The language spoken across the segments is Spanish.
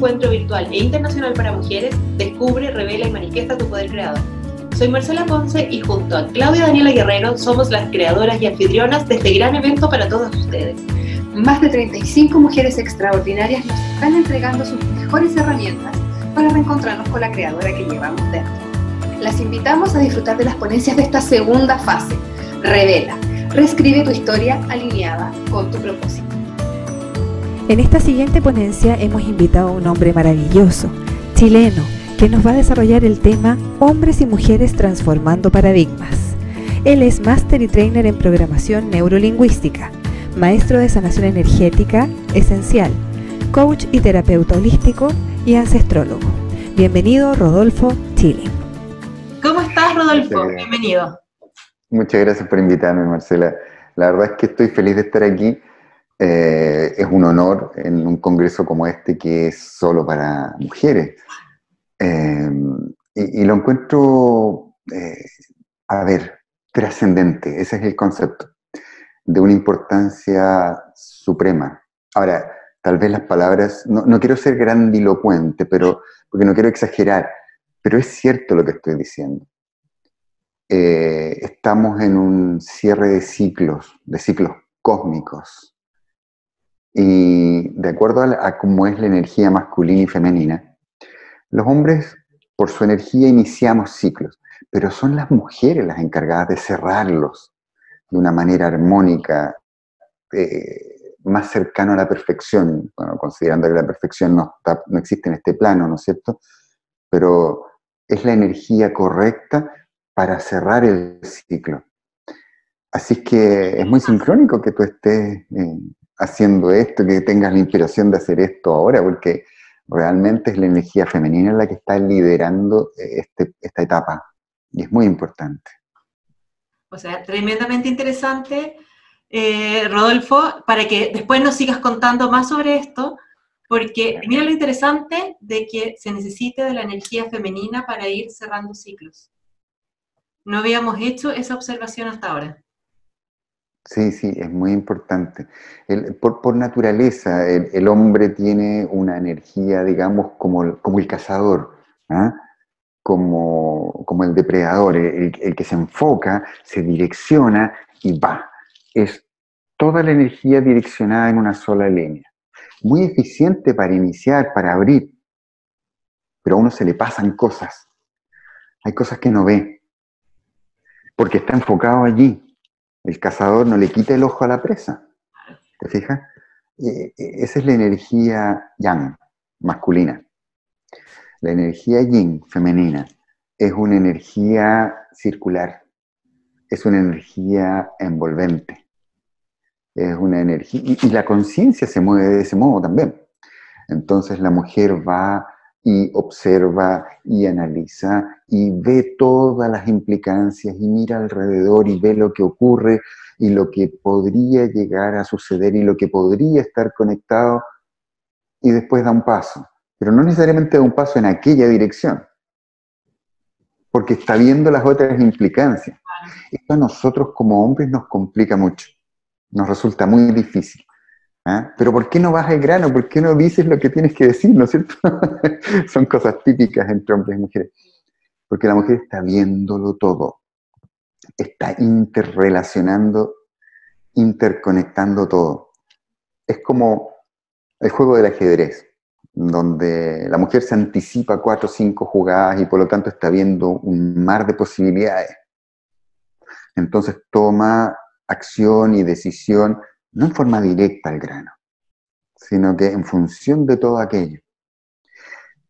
encuentro virtual e internacional para mujeres, descubre, revela y manifiesta tu poder creador. Soy Marcela Ponce y junto a Claudia Daniela Guerrero somos las creadoras y anfitrionas de este gran evento para todas ustedes. Más de 35 mujeres extraordinarias nos están entregando sus mejores herramientas para reencontrarnos con la creadora que llevamos dentro. Las invitamos a disfrutar de las ponencias de esta segunda fase. Revela, reescribe tu historia alineada con tu propósito. En esta siguiente ponencia hemos invitado a un hombre maravilloso, chileno, que nos va a desarrollar el tema Hombres y Mujeres Transformando Paradigmas. Él es Máster y Trainer en Programación Neurolingüística, Maestro de Sanación Energética Esencial, Coach y Terapeuta Holístico y Ancestrólogo. Bienvenido, Rodolfo Tilling. ¿Cómo estás, Rodolfo? Bienvenido. Muchas gracias por invitarme, Marcela. La verdad es que estoy feliz de estar aquí. Es un honor en un congreso como este que es solo para mujeres. Y lo encuentro, trascendente. Ese es el concepto, de una importancia suprema. Ahora, tal vez las palabras, no quiero ser grandilocuente, porque no quiero exagerar, pero es cierto lo que estoy diciendo. Estamos en un cierre de ciclos cósmicos. Y de acuerdo a cómo es la energía masculina y femenina, los hombres, por su energía, iniciamos ciclos, pero son las mujeres las encargadas de cerrarlos de una manera armónica, más cercano a la perfección, bueno, considerando que la perfección no existe en este plano, ¿no es cierto? Pero es la energía correcta para cerrar el ciclo. Así es que es muy sincrónico que tú estés haciendo esto, que tengas la inspiración de hacer esto ahora, porque realmente es la energía femenina la que está liderando esta etapa, y es muy importante. O sea, tremendamente interesante, Rodolfo, para que después nos sigas contando más sobre esto, porque mira lo interesante de que se necesite de la energía femenina para ir cerrando ciclos. No habíamos hecho esa observación hasta ahora. Sí, es muy importante. Por naturaleza, el hombre tiene una energía, digamos, como el cazador, ¿ah? Como el depredador, el que se enfoca, se direcciona y va. Es toda la energía direccionada en una sola línea. Muy eficiente para iniciar, para abrir, pero a uno se le pasan cosas. Hay cosas que no ve, porque está enfocado allí. El cazador no le quita el ojo a la presa, ¿te fijas? Esa es la energía yang, masculina. La energía yin, femenina, es una energía circular, es una energía envolvente, es una energía, y la conciencia se mueve de ese modo también. Entonces la mujer va y observa y analiza y ve todas las implicancias y mira alrededor y ve lo que ocurre y lo que podría llegar a suceder y lo que podría estar conectado, y después da un paso, pero no necesariamente da un paso en aquella dirección, porque está viendo las otras implicancias. Esto a nosotros como hombres nos complica mucho, nos resulta muy difícil. ¿Ah? Pero ¿por qué no vas al grano? ¿Por qué no dices lo que tienes que decir? ¿No es cierto? Son cosas típicas entre hombres y mujeres. Porque la mujer está viéndolo todo. Está interrelacionando, interconectando todo. Es como el juego del ajedrez, donde la mujer se anticipa 4 o 5 jugadas y por lo tanto está viendo un mar de posibilidades. Entonces toma acción y decisión no en forma directa al grano, sino que en función de todo aquello.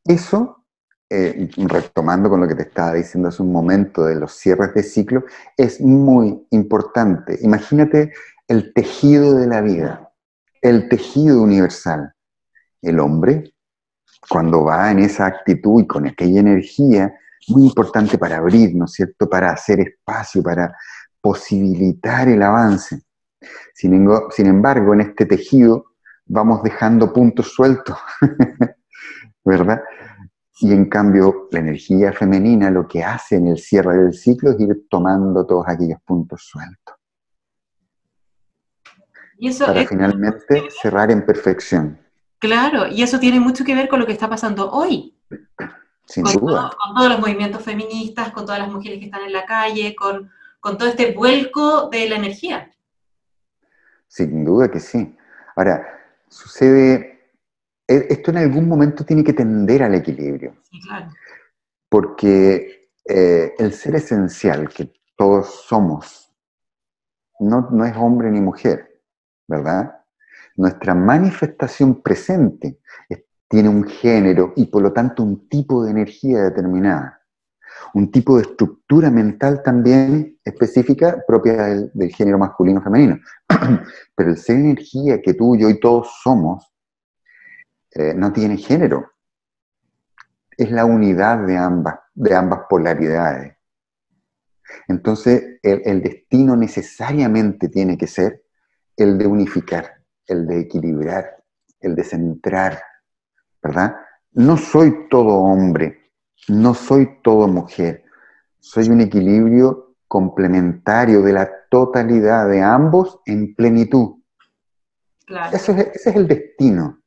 Eso, retomando con lo que te estaba diciendo hace un momento de los cierres de ciclo, es muy importante. Imagínate el tejido de la vida, el tejido universal. El hombre, cuando va en esa actitud y con aquella energía, muy importante para abrir, ¿no es cierto?, para hacer espacio, para posibilitar el avance. Sin embargo, en este tejido vamos dejando puntos sueltos, ¿verdad? Y en cambio, la energía femenina lo que hace en el cierre del ciclo es ir tomando todos aquellos puntos sueltos. Y eso para finalmente cerrar en perfección. Claro, y eso tiene mucho que ver con lo que está pasando hoy, sin duda. con todos los movimientos feministas, con todas las mujeres que están en la calle, con todo este vuelco de la energía. Sin duda que sí. Ahora, sucede, esto en algún momento tiene que tender al equilibrio, Sí, claro. porque el ser esencial que todos somos no es hombre ni mujer, ¿verdad? Nuestra manifestación presente tiene un género y por lo tanto un tipo de energía determinada, un tipo de estructura mental también específica propia del género masculino o femenino. Pero el ser energía que tú, yo y todos somos no tiene género. Es la unidad de ambas polaridades. Entonces, el destino necesariamente tiene que ser el de unificar, el de equilibrar, el de centrar, ¿verdad? No soy todo hombre, no soy todo mujer, soy un equilibrio complementario de la totalidad de ambos en plenitud. Claro. Ese es el destino.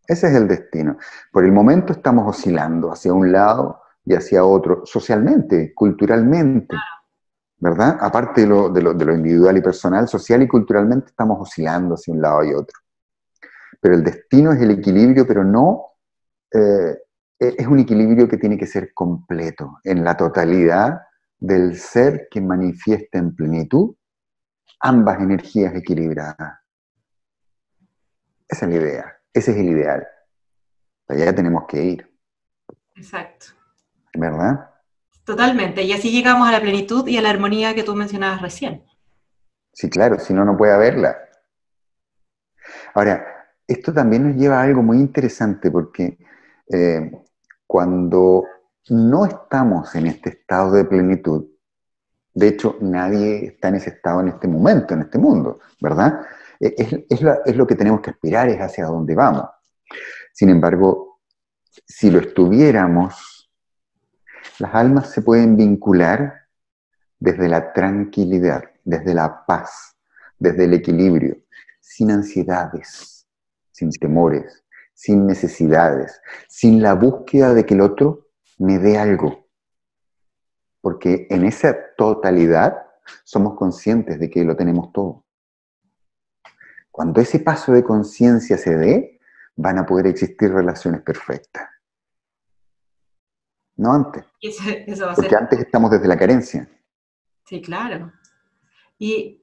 Ese es el destino. Por el momento estamos oscilando hacia un lado y hacia otro, socialmente, culturalmente, ¿verdad? Aparte de lo individual y personal, social y culturalmente estamos oscilando hacia un lado y otro. Pero el destino es el equilibrio, pero no es un equilibrio que tiene que ser completo, en la totalidad del ser que manifiesta en plenitud ambas energías equilibradas. Esa es la idea, ese es el ideal. Allá tenemos que ir. Exacto. ¿Verdad? Totalmente. Y así llegamos a la plenitud y a la armonía que tú mencionabas recién. Sí, claro, si no, no puede haberla. Ahora, esto también nos lleva a algo muy interesante porque cuando no estamos en este estado de plenitud, de hecho, nadie está en ese estado en este momento, en este mundo, ¿verdad? Es lo que tenemos que aspirar, es hacia dónde vamos. Sin embargo, si lo estuviéramos, las almas se pueden vincular desde la tranquilidad, desde la paz, desde el equilibrio, sin ansiedades, sin temores, sin necesidades, sin la búsqueda de que el otro me dé algo. Porque en esa totalidad somos conscientes de que lo tenemos todo. Cuando ese paso de conciencia se dé, van a poder existir relaciones perfectas. No antes. Eso va a Porque ser. antes estamos desde la carencia. Sí, claro. Y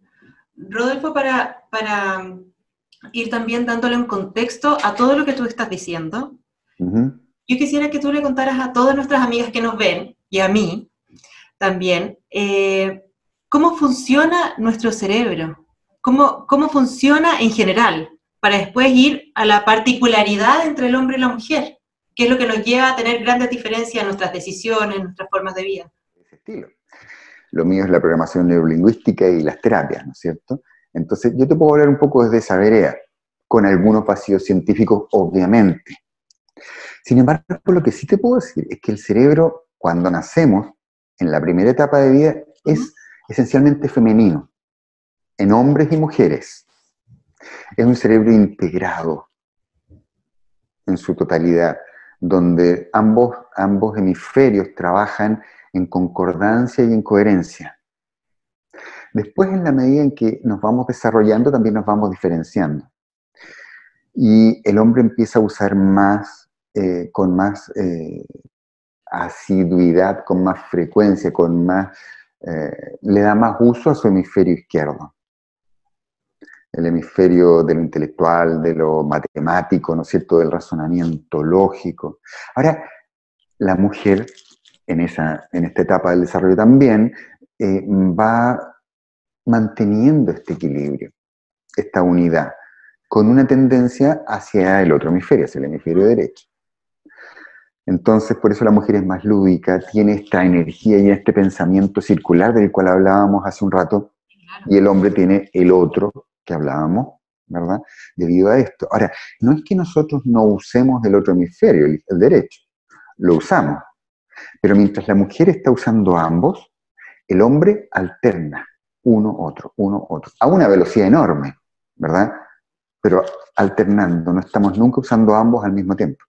Rodolfo, para ir también dándole un contexto a todo lo que tú estás diciendo, yo quisiera que tú le contaras a todas nuestras amigas que nos ven, y a mí también, cómo funciona nuestro cerebro, cómo funciona en general, para después ir a la particularidad entre el hombre y la mujer, que es lo que nos lleva a tener grandes diferencias en nuestras decisiones, en nuestras formas de vida. Ese estilo. Lo mío es la programación neurolingüística y las terapias, ¿no es cierto? Entonces, yo te puedo hablar un poco desde esa vereda, con algunos vacíos científicos, obviamente. Sin embargo, lo que sí te puedo decir es que el cerebro, cuando nacemos, en la primera etapa de vida, es esencialmente femenino, en hombres y mujeres. Es un cerebro integrado en su totalidad, donde ambos hemisferios trabajan en concordancia y en coherencia. Después, en la medida en que nos vamos desarrollando, también nos vamos diferenciando. Y el hombre empieza a usar más, con más asiduidad, con más frecuencia, le da más uso a su hemisferio izquierdo. El hemisferio de lo intelectual, de lo matemático, ¿no es cierto?, del razonamiento lógico. Ahora, la mujer, en esta etapa del desarrollo también, va manteniendo este equilibrio, esta unidad, con una tendencia hacia el otro hemisferio, hacia el hemisferio derecho. Entonces, por eso la mujer es más lúdica, tiene esta energía y este pensamiento circular del cual hablábamos hace un rato, y el hombre tiene el otro que hablábamos, ¿verdad? Debido a esto. Ahora, no es que nosotros no usemos el otro hemisferio, el derecho, lo usamos, pero mientras la mujer está usando ambos, el hombre alterna uno, otro, a una velocidad enorme, ¿verdad? pero alternando, no estamos nunca usando ambos al mismo tiempo.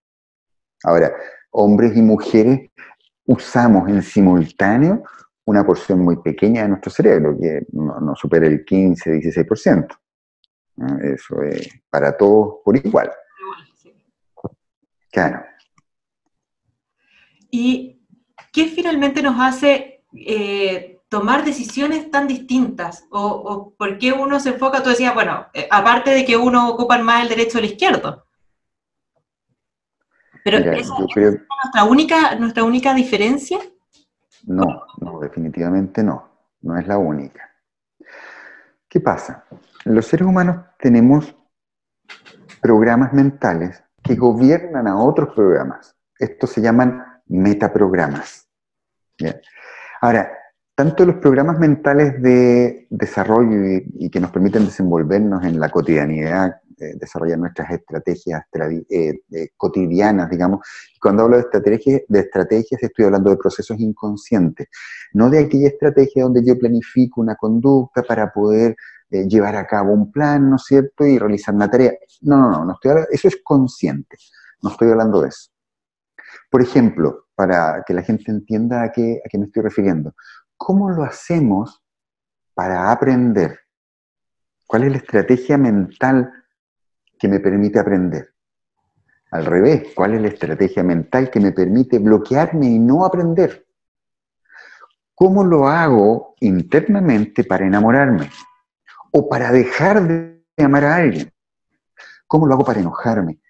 Ahora, hombres y mujeres usamos en simultáneo una porción muy pequeña de nuestro cerebro, que no supera el 15-16%. ¿No? Eso es para todos por igual. Claro. ¿Y qué finalmente nos hace tomar decisiones tan distintas? ¿O por qué uno se enfoca? Tú decías, bueno, aparte de que uno ocupa más el derecho o el izquierdo. Pero Mira, ¿esa yo creo... es nuestra única diferencia? No, definitivamente no. No es la única. ¿Qué pasa? Los seres humanos tenemos programas mentales que gobiernan a otros programas. Estos se llaman metaprogramas. ¿Ya? Ahora, tanto los programas mentales de desarrollo y que nos permiten desenvolvernos en la cotidianidad, desarrollar nuestras estrategias cotidianas, digamos. Cuando hablo de estrategias estoy hablando de procesos inconscientes, no de aquella estrategia donde yo planifico una conducta para poder llevar a cabo un plan, ¿no es cierto?, y realizar una tarea. No estoy hablando, eso es consciente, no estoy hablando de eso. Por ejemplo, para que la gente entienda a qué me estoy refiriendo, ¿cómo lo hacemos para aprender? ¿Cuál es la estrategia mental que me permite aprender? Al revés, ¿cuál es la estrategia mental que me permite bloquearme y no aprender? ¿Cómo lo hago internamente para enamorarme? ¿O para dejar de amar a alguien? ¿Cómo lo hago para enojarme?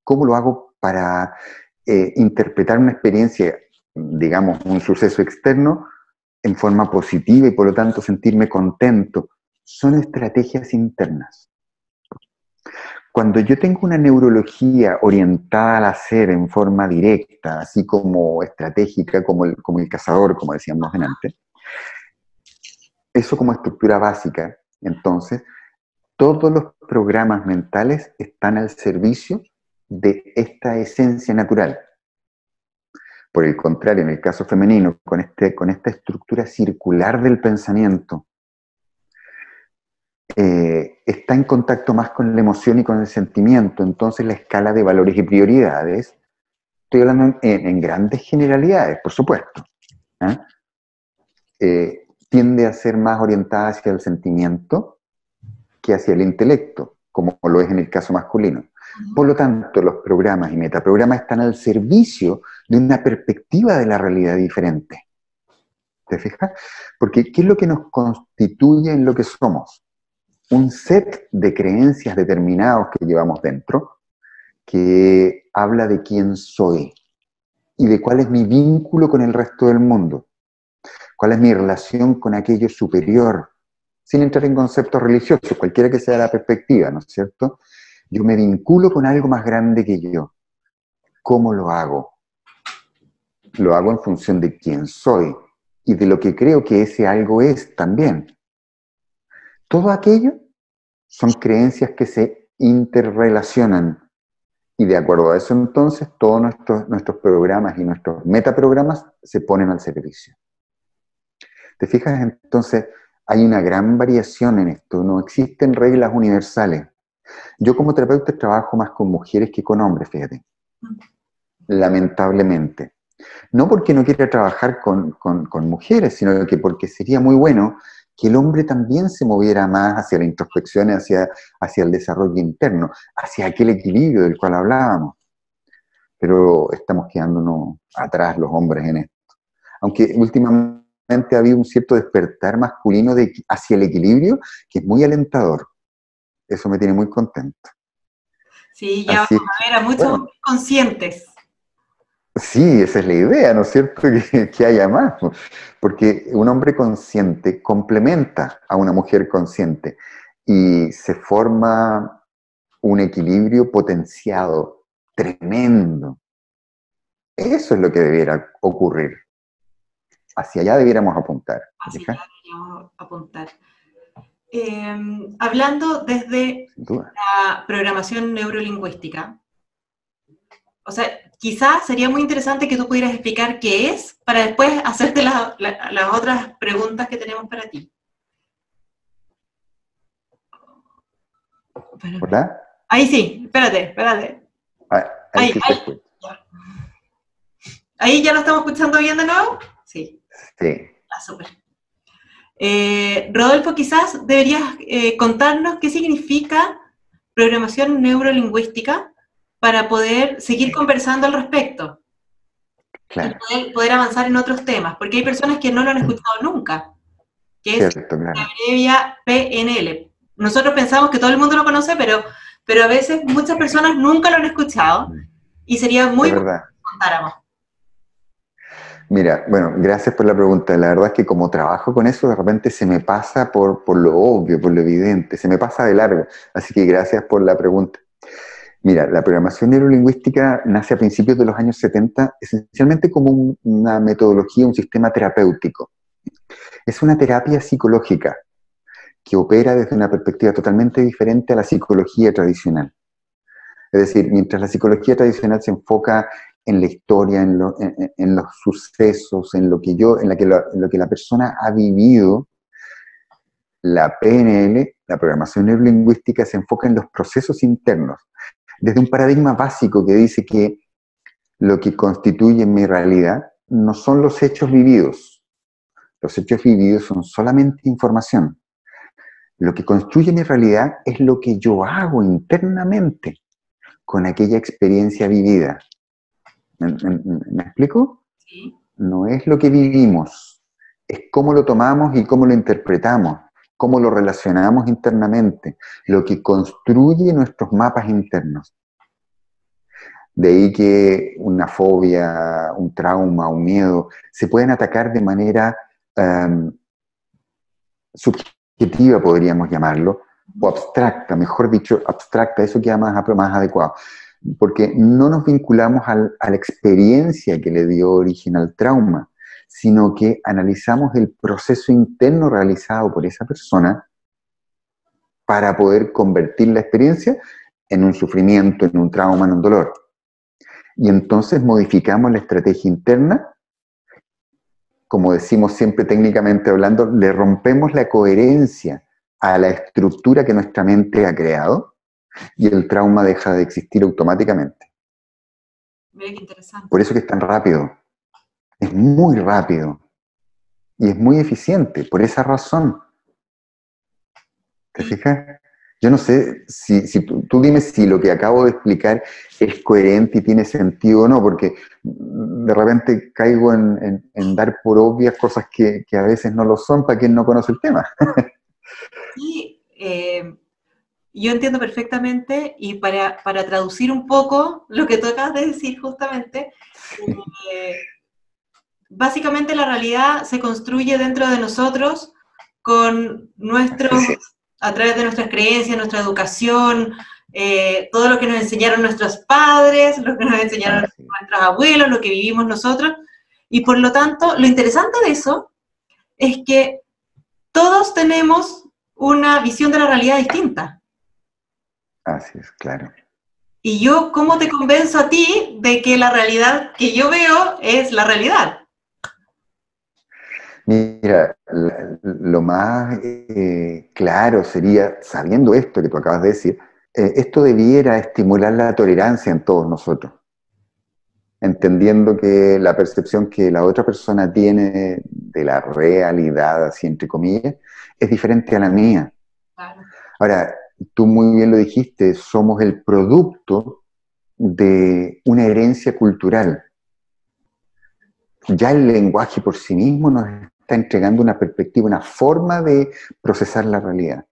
¿Cómo lo hago para interpretar una experiencia, digamos, un suceso externo, en forma positiva y por lo tanto sentirme contento? Son estrategias internas. Cuando yo tengo una neurología orientada al hacer en forma directa, así como estratégica, como el cazador, como decíamos delante, eso como estructura básica, entonces, todos los programas mentales están al servicio de esta esencia natural. Por el contrario, en el caso femenino, con esta estructura circular del pensamiento, está en contacto más con la emoción y con el sentimiento. Entonces la escala de valores y prioridades, estoy hablando en grandes generalidades, por supuesto, tiende a ser más orientada hacia el sentimiento que hacia el intelecto, como lo es en el caso masculino. Por lo tanto, los programas y metaprogramas están al servicio de una perspectiva de la realidad diferente. ¿Te fijas? Porque ¿qué es lo que nos constituye en lo que somos? Un set de creencias determinados que llevamos dentro, que habla de quién soy y de cuál es mi vínculo con el resto del mundo, cuál es mi relación con aquello superior, sin entrar en conceptos religiosos, cualquiera que sea la perspectiva, ¿no es cierto? Yo me vinculo con algo más grande que yo. ¿Cómo lo hago? Lo hago en función de quién soy y de lo que creo que ese algo es también. Todo aquello son creencias que se interrelacionan y de acuerdo a eso entonces todos nuestros programas y nuestros metaprogramas se ponen al servicio. ¿Te fijas? Entonces hay una gran variación en esto, no existen reglas universales. Yo como terapeuta trabajo más con mujeres que con hombres, fíjate. Lamentablemente. No porque no quiera trabajar con mujeres, sino que porque sería muy bueno que el hombre también se moviera más hacia la introspección, hacia el desarrollo interno, hacia aquel equilibrio del cual hablábamos. Pero estamos quedándonos atrás los hombres en esto. Aunque últimamente ha habido un cierto despertar masculino hacia el equilibrio que es muy alentador. Eso me tiene muy contento. Sí, ya Así vamos a ver a muchos hombres conscientes. Sí, esa es la idea, ¿no es cierto? Que haya más. Porque un hombre consciente complementa a una mujer consciente y se forma un equilibrio potenciado, tremendo. Eso es lo que debiera ocurrir. Hacia allá debiéramos apuntar. Hacia allá deberíamos apuntar. Hablando desde la programación neurolingüística, o sea, quizás sería muy interesante que tú pudieras explicar qué es para después hacerte las otras preguntas que tenemos para ti. ¿Hola? Ahí sí, espérate. Ah, ahí Ahí, sí te escucho. ahí ya lo estamos escuchando bien de nuevo. Sí, Sí. súper. Rodolfo, quizás deberías contarnos qué significa programación neurolingüística para poder seguir conversando al respecto y Claro, poder avanzar en otros temas, porque hay personas que no lo han escuchado nunca, que es cierto, claro. la abrevia PNL. Nosotros pensamos que todo el mundo lo conoce, pero a veces muchas personas nunca lo han escuchado y sería muy Es bueno verdad. que contáramos. Mira, bueno, gracias por la pregunta. La verdad es que como trabajo con eso, de repente se me pasa por lo obvio, por lo evidente, se me pasa de largo. Así que gracias por la pregunta. Mira, la programación neurolingüística nace a principios de los años 70, esencialmente como una metodología, un sistema terapéutico. Es una terapia psicológica que opera desde una perspectiva totalmente diferente a la psicología tradicional. Es decir, mientras la psicología tradicional se enfoca en la historia, en los sucesos, en lo que la persona ha vivido, la PNL, la programación neurolingüística, se enfoca en los procesos internos, desde un paradigma básico que dice que lo que constituye mi realidad no son los hechos vividos. Los hechos vividos son solamente información. Lo que construye mi realidad es lo que yo hago internamente con aquella experiencia vivida. ¿Me explico? Sí. No es lo que vivimos, es cómo lo tomamos y cómo lo interpretamos, cómo lo relacionamos internamente, lo que construye nuestros mapas internos. De ahí que una fobia, un trauma, un miedo, se pueden atacar de manera subjetiva, podríamos llamarlo, o abstracta, mejor dicho, abstracta, eso queda más adecuado, porque no nos vinculamos a la experiencia que le dio origen al trauma, sino que analizamos el proceso interno realizado por esa persona para poder convertir la experiencia en un sufrimiento, en un trauma, en un dolor. Y entonces modificamos la estrategia interna, como decimos siempre técnicamente hablando, le rompemos la coherencia a la estructura que nuestra mente ha creado y el trauma deja de existir automáticamente. Mira qué interesante. Por eso que es tan rápido. Es muy rápido. Y es muy eficiente, por esa razón. ¿Te fijas? Yo no sé si tú dime si lo que acabo de explicar es coherente y tiene sentido o no, porque de repente caigo en dar por obvias cosas que a veces no lo son para quien no conoce el tema. Sí, yo entiendo perfectamente y para traducir un poco lo que tú acabas de decir justamente, básicamente la realidad se construye dentro de nosotros con a través de nuestras creencias, nuestra educación, todo lo que nos enseñaron nuestros padres, lo que nos enseñaron nuestros abuelos, lo que vivimos nosotros, y por lo tanto, lo interesante de eso es que todos tenemos una visión de la realidad distinta. Así es, claro. Y yo, ¿cómo te convenzo a ti de que la realidad que yo veo es la realidad? Mira, lo más claro sería, sabiendo esto que tú acabas de decir, esto debiera estimular la tolerancia en todos nosotros, entendiendo que la percepción que la otra persona tiene de la realidad, así entre comillas, es diferente a la mía. Claro. Ahora, tú muy bien lo dijiste, somos el producto de una herencia cultural. Ya el lenguaje por sí mismo nos está entregando una perspectiva, una forma de procesar la realidad.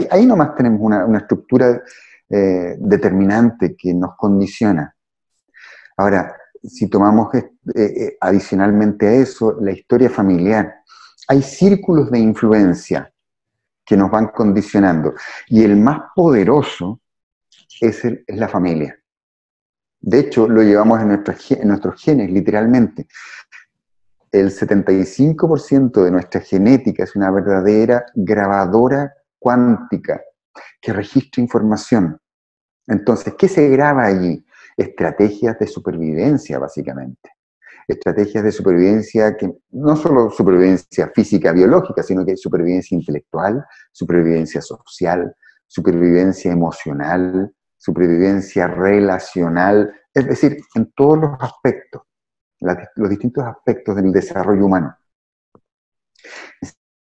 Ahí nomás tenemos una estructura determinante que nos condiciona. Ahora, si tomamos adicionalmente a eso la historia familiar, hay círculos de influencia que nos van condicionando. Y el más poderoso es la familia. De hecho, lo llevamos en nuestros genes, literalmente. El 75% de nuestra genética es una verdadera grabadora cuántica que registra información. Entonces, ¿qué se graba allí? Estrategias de supervivencia, básicamente. Estrategias de supervivencia que no solo supervivencia física, biológica, sino que supervivencia intelectual, supervivencia social, supervivencia emocional, supervivencia relacional, es decir, en todos los aspectos, los distintos aspectos del desarrollo humano.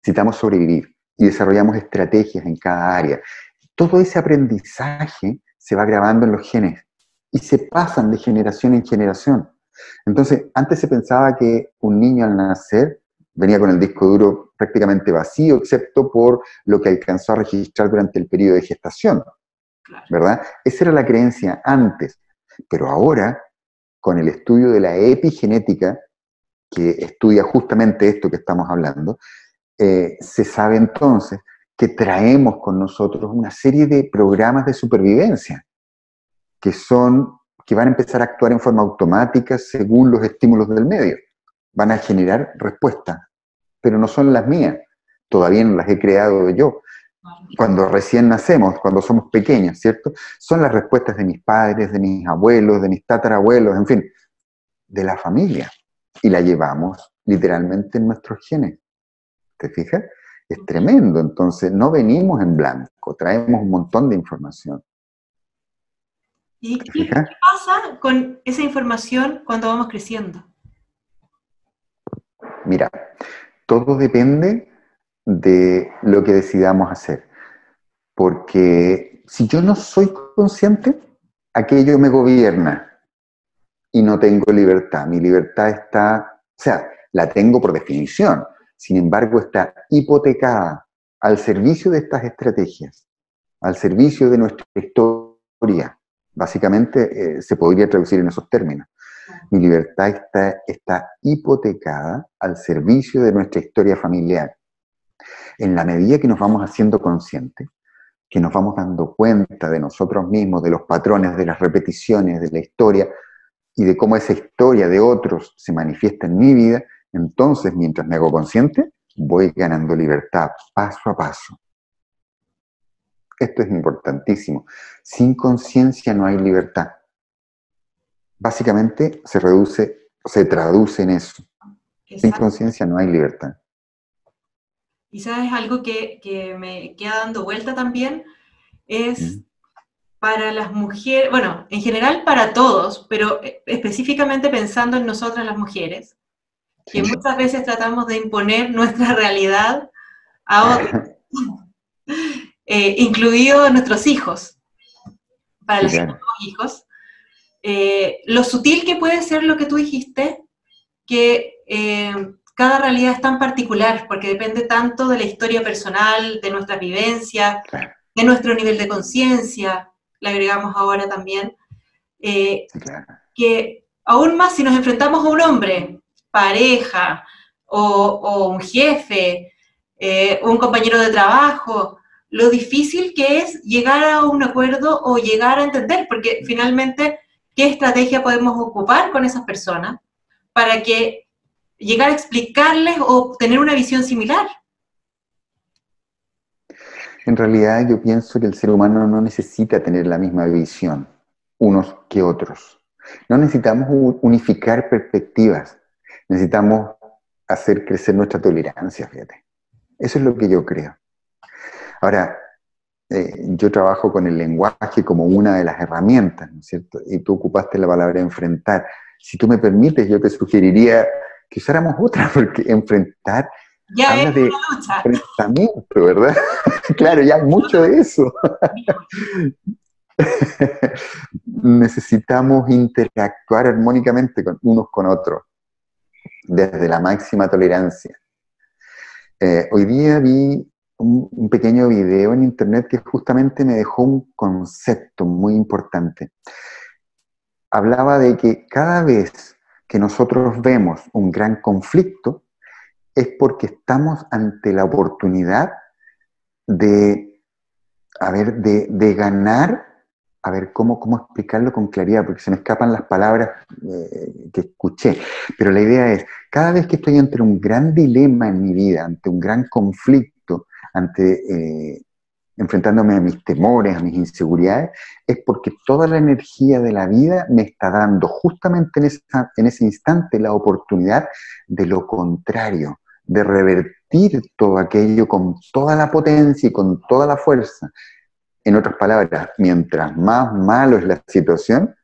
Necesitamos sobrevivir y desarrollamos estrategias en cada área. Todo ese aprendizaje se va grabando en los genes y se pasan de generación en generación. Entonces, antes se pensaba que un niño al nacer venía con el disco duro prácticamente vacío, excepto por lo que alcanzó a registrar durante el periodo de gestación, ¿verdad? Esa era la creencia antes, pero ahora, con el estudio de la epigenética, que estudia justamente esto que estamos hablando, se sabe entonces que traemos con nosotros una serie de programas de supervivencia que van a empezar a actuar en forma automática según los estímulos del medio. Van a generar respuestas, pero no son las mías, todavía no las he creado yo. Cuando recién nacemos, cuando somos pequeños, ¿cierto? Son las respuestas de mis padres, de mis abuelos, de mis tatarabuelos, en fin, de la familia. Y la llevamos literalmente en nuestros genes. ¿Te fijas? Es tremendo. Entonces, no venimos en blanco, traemos un montón de información. ¿Y qué pasa con esa información cuando vamos creciendo? Mira, todo depende de lo que decidamos hacer. Porque si yo no soy consciente, aquello me gobierna y no tengo libertad. Mi libertad está, o sea, la tengo por definición, sin embargo está hipotecada al servicio de estas estrategias, al servicio de nuestra historia. Básicamente se podría traducir en esos términos. Mi libertad está hipotecada al servicio de nuestra historia familiar. En la medida que nos vamos haciendo conscientes, que nos vamos dando cuenta de nosotros mismos, de los patrones, de las repeticiones, de la historia, y de cómo esa historia de otros se manifiesta en mi vida, entonces, mientras me hago consciente, voy ganando libertad, paso a paso. Esto es importantísimo. Sin conciencia no hay libertad. Básicamente se traduce en eso. Exacto. Sin conciencia no hay libertad. Y sabes, algo que me queda dando vuelta también es para las mujeres, bueno, en general para todos, pero específicamente pensando en nosotras las mujeres, que muchas veces tratamos de imponer nuestra realidad a otros, incluidos nuestros hijos, para los hijos. Lo sutil que puede ser lo que tú dijiste, que cada realidad es tan particular, porque depende tanto de la historia personal, de nuestra vivencia, de nuestro nivel de conciencia, le agregamos ahora también, que aún más si nos enfrentamos a un hombre, pareja, o un jefe, un compañero de trabajo, lo difícil que es llegar a un acuerdo o llegar a entender, porque finalmente, ¿qué estrategia podemos ocupar con esas personas para que llegar a explicarles o tener una visión similar? En realidad yo pienso que el ser humano no necesita tener la misma visión unos que otros. No necesitamos unificar perspectivas, necesitamos hacer crecer nuestra tolerancia, fíjate. Eso es lo que yo creo. Ahora, yo trabajo con el lenguaje como una de las herramientas, ¿no es cierto? Y tú ocupaste la palabra enfrentar. Si tú me permites, yo te sugeriría que usáramos otra, porque enfrentar ya habla de enfrentamiento, ¿verdad? Claro, ya hay mucho de eso. Necesitamos interactuar armónicamente unos con otros, desde la máxima tolerancia. Hoy día vi un pequeño video en internet que justamente me dejó un concepto muy importante. Hablaba de que cada vez que nosotros vemos un gran conflicto es porque estamos ante la oportunidad de ganar, a ver cómo explicarlo con claridad, porque se me escapan las palabras que escuché, pero la idea es, cada vez que estoy ante un gran dilema en mi vida, ante un gran conflicto, enfrentándome a mis temores, a mis inseguridades, es porque toda la energía de la vida me está dando justamente en ese instante la oportunidad de lo contrario, de revertir todo aquello con toda la potencia y con toda la fuerza. En otras palabras, mientras más malo es la situación,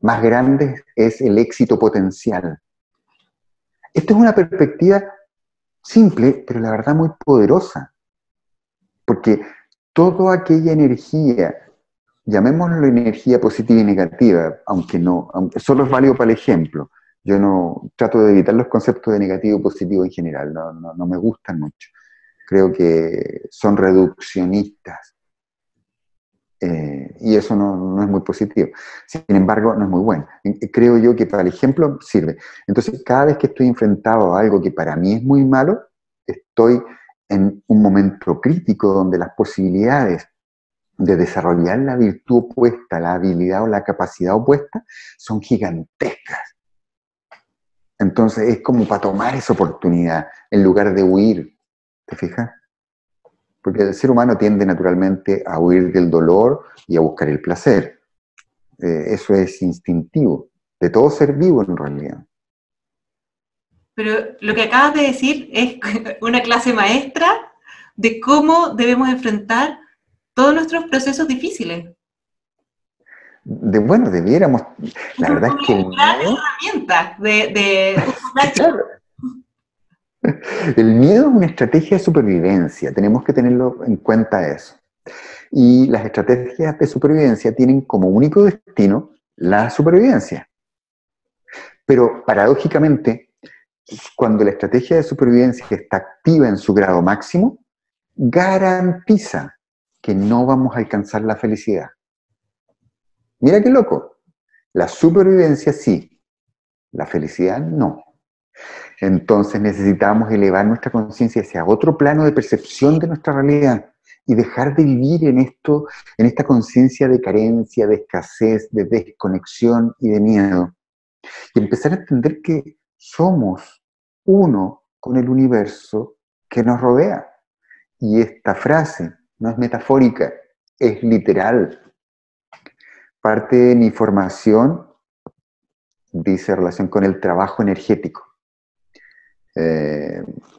más grande es el éxito potencial. Esto es una perspectiva simple, pero la verdad muy poderosa, porque toda aquella energía, llamémoslo energía positiva y negativa, aunque solo es válido para el ejemplo. Yo no trato de evitar los conceptos de negativo y positivo en general, no me gustan mucho. Creo que son reduccionistas. Y eso no es muy positivo. Sin embargo, no es muy bueno. Creo yo que para el ejemplo sirve. Entonces, cada vez que estoy enfrentado a algo que para mí es muy malo, estoy en un momento crítico donde las posibilidades de desarrollar la virtud opuesta, la habilidad o la capacidad opuesta, son gigantescas. Entonces, es como para tomar esa oportunidad en lugar de huir. ¿Te fijas? Porque el ser humano tiende naturalmente a huir del dolor y a buscar el placer. Eso es instintivo, de todo ser vivo en realidad. Pero lo que acabas de decir es una clase maestra de cómo debemos enfrentar todos nuestros procesos difíciles. Bueno, debiéramos. La verdad es que el miedo. Herramientas Claro. El miedo es una estrategia de supervivencia, tenemos que tenerlo en cuenta eso. Y las estrategias de supervivencia tienen como único destino la supervivencia. Pero paradójicamente, cuando la estrategia de supervivencia está activa en su grado máximo, garantiza que no vamos a alcanzar la felicidad. Mira qué loco. La supervivencia sí, la felicidad no. Entonces necesitamos elevar nuestra conciencia hacia otro plano de percepción de nuestra realidad y dejar de vivir en esta conciencia de carencia, de escasez, de desconexión y de miedo. Y empezar a entender que somos uno con el universo que nos rodea. Y esta frase no es metafórica, es literal. Parte de mi formación dice relación con el trabajo energético.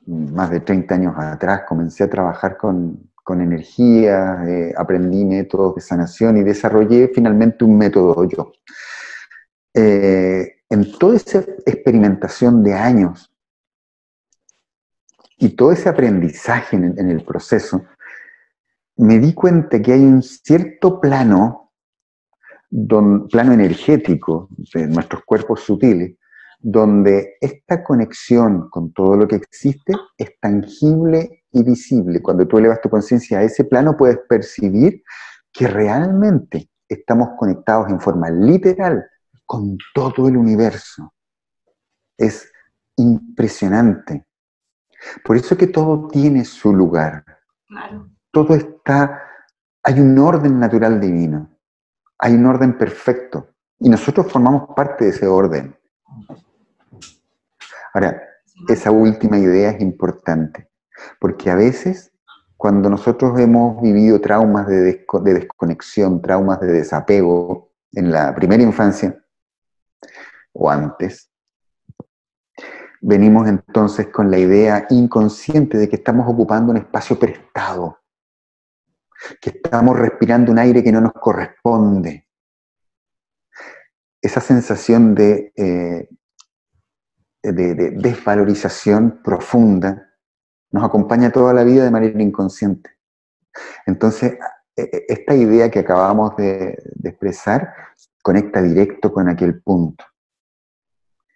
Más de 30 años atrás comencé a trabajar con energía, aprendí métodos de sanación y desarrollé finalmente un método yo. En toda esa experimentación de años y todo ese aprendizaje en el proceso, me di cuenta que hay un cierto plano energético de nuestros cuerpos sutiles, donde esta conexión con todo lo que existe es tangible y visible. Cuando tú elevas tu conciencia a ese plano, puedes percibir que realmente estamos conectados en forma literal con todo el universo. Es impresionante. Por eso que todo tiene su lugar. Claro. Todo hay un orden natural divino, hay un orden perfecto, y nosotros formamos parte de ese orden. Ahora, esa última idea es importante, porque a veces, cuando nosotros hemos vivido traumas de desconexión, traumas de desapego en la primera infancia, o antes, venimos entonces con la idea inconsciente de que estamos ocupando un espacio prestado, que estamos respirando un aire que no nos corresponde. Esa sensación de desvalorización profunda nos acompaña toda la vida de manera inconsciente. Entonces, esta idea que acabamos de expresar conecta directo con aquel punto.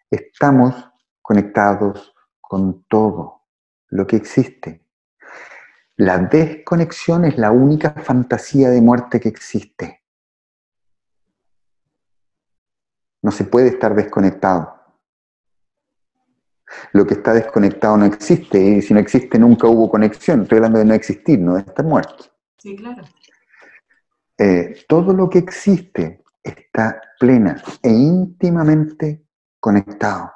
Estamos conectados con todo lo que existe. La desconexión es la única fantasía de muerte que existe. No se puede estar desconectado. Lo que está desconectado no existe, y si no existe nunca hubo conexión. Estoy hablando de no existir, no de estar muerto. Sí, claro. Todo lo que existe está plena e íntimamente conectado.